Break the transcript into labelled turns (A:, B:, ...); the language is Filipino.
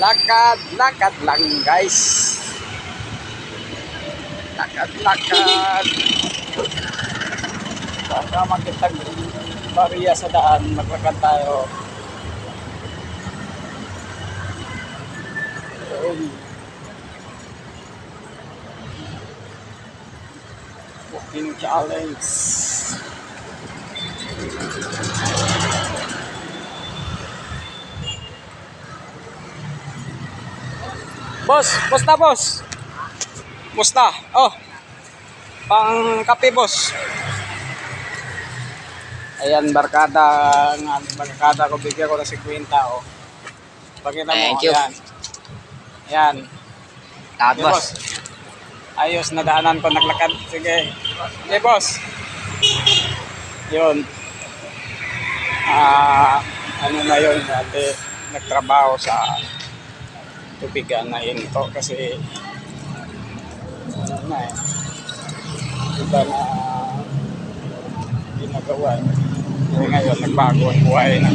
A: Lakad lang guys. Lakad. Baka makita bariya sa daan, maglakad tayo. Walking challenge. Boss. Musta? Oh. Pang kape, boss. Ayan, barkada ko, bigyan ko ng 50, oh. Pakita mo,
B: Thank you.
A: Ayan.
B: Lahat,
A: Okay,
B: boss.
A: Ayos, nadaanan ko, naglakad. Sige. Okay, boss. Yun. Ano na yun, dati nagtrabaho sa tubigan na hinto kasi ano na eh. Iba na ginagawa. Ngayon, nagbago ang buhay na.